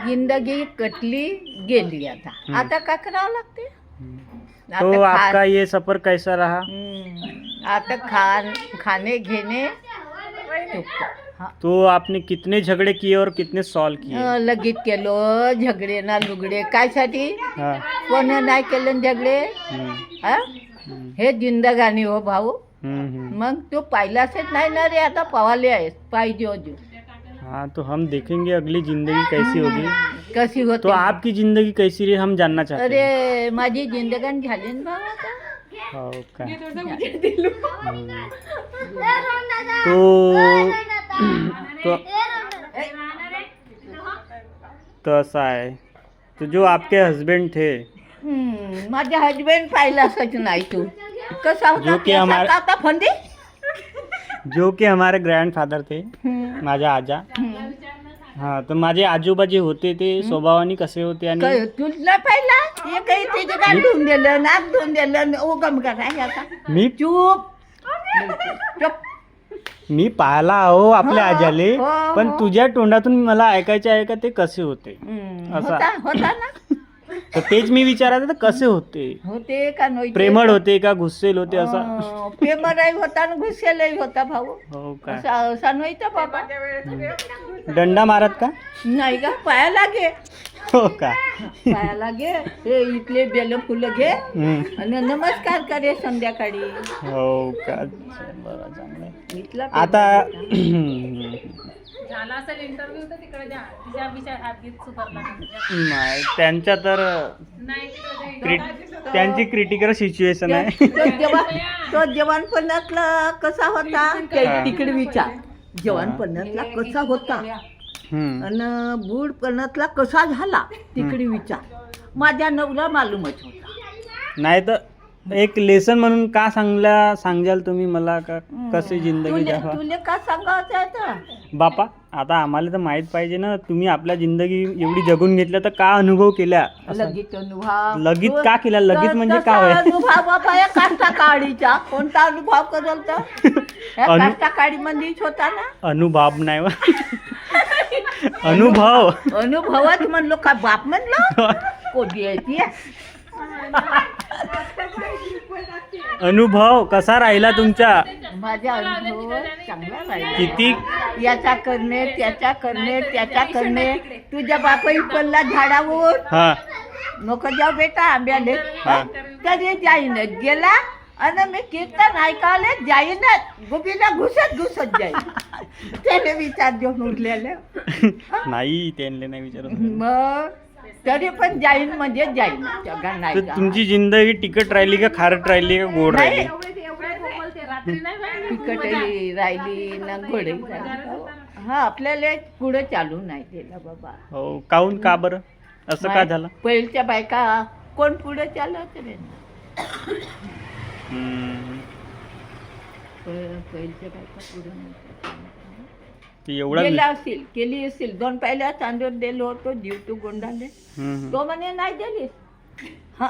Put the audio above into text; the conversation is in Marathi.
जिंदगी कटली गेली आता काय करावं लागते। तो आपका ये सफर कैसा रहा? आता खाने घेणे तो आपने कितने झगड़े किए और कितने सॉल्व किए? लगीत केलो झगडे ना लुगडे कायसाठी हाँ. कोण नाही केलं झगडे हा हे जिंदगानी हो भाऊ। मग तो पाहिलाच नाही ना रे आता पावाले आहे पाहिजे अजून। हाँ तो हम देखेंगे अगली जिंदगी कैसी होगी। कशी होती तो आपकी जिंदगी कैसी रही हम जानना चाहते हैं। अरे माझी जिंदगान झाली ना भाऊ आता। हो का? तो तो ऐसा है तो जो आपके हस्बैंड थे माझे हस्बंड पाहिलाच नाही तू कसा होता जो कि हमारे आता फंदी जो कि हमारे ग्रैंडफादर थे माझे आजा। हाँ तो माझे आजोबा जे होते ते स्वभावाने कसे होते आणि तुला पाहिला हे काही त्याचे गाल धुवून दिलं नाक धुवून दिलं उगम कराय आता मी चूप चुप मी पाहिला हो आपल्या आजाले हो, पण हो. तुझ्या तोंडातून मला ऐकायचे आहे का ते कसे होते होता होता ना तर तेच मी विचारायचं तर कसे होते होते का नव्हते प्रेमळ होते का गुस्सेल होते असं प्रेमळही होता ना घुसेलही होता भाऊ। हो का? असा नव्हता बाबा दंडा मारत का? नाही का पाया लागे हो का? पाया लागे हे इथले बेल फुलं घे आणि नमस्कार करे संध्याकाळी। हो का? बरं चांगलं आहे. इथला आता झाला असेल इंटरव्ह्यू तर तिकडे जा तिच्या विचार हात सुधारला नाही त्यांच्या तर नाही त्यांची क्रिटिकल सिच्युएशन आहे. तो जवानपणातला कसा होता ते तिकडे विचार जवानपणातला कसा होता आणि बुडपणातला कसा झाला तिकडे विचार। माझ्या नवरा मालूमच होता। नाही तर एक लेसन म्हणून का सांगाल तुम्ही मला का कशी जिंदगी जगा? तुले का सांगायचं आहे बापा आता आम्हाला तर माहित पाहिजे ना तुम्ही आपल्या जिंदगी एवढी जगून घेतल्या तर का अनुभव केल्या असं? लगीत अनुभव लगीत का केला? लगीत म्हणजे काय होय? अनुभव बाबा या काष्टा काळीचा कोणता अनुभव करल तर या काष्टा काळी मंदीच होता ना। अनुभव नाही वा. अनुभव अनुभवात म्हणलो का बाप म्हणलो कोणी आहे ती अनुभव कसा राहिला तुमचा? माझा अनुभव चांगला राहिला। किती याचा करणे त्याचा करणे त्याचा करणे तुझ्या बापाई पडला झाडावर हा नको जाऊ बेटा आंब्याले तरी जाईनच गेला आणि मी कीर्तन ऐकायला जाईनच गुबीला घुसत जाईल त्याने विचार देऊन उठलेले नाही त्यांना नाही विचारत. मग तरी पण जाईन म्हणजे जाईन तर तुमची जिंदगी तिकट राहिली का खारट राहिली का गोड राहिली? रात्री नाही तिकटही राहिली ना घोडही राहिली। हा आपल्याला पुढे चालू नाही दिलं बाबा। हो काहून का बरं असं का झालं? पहिलच्या बायका कोण पुढे चालत रे पहिलच्या बायका पुढे ते एवढा गेला असेल केली असेल 2 पायल्या तांदूळ दिलो होतो जीव तू गोंडाले तो म्हणे नाही दिली हा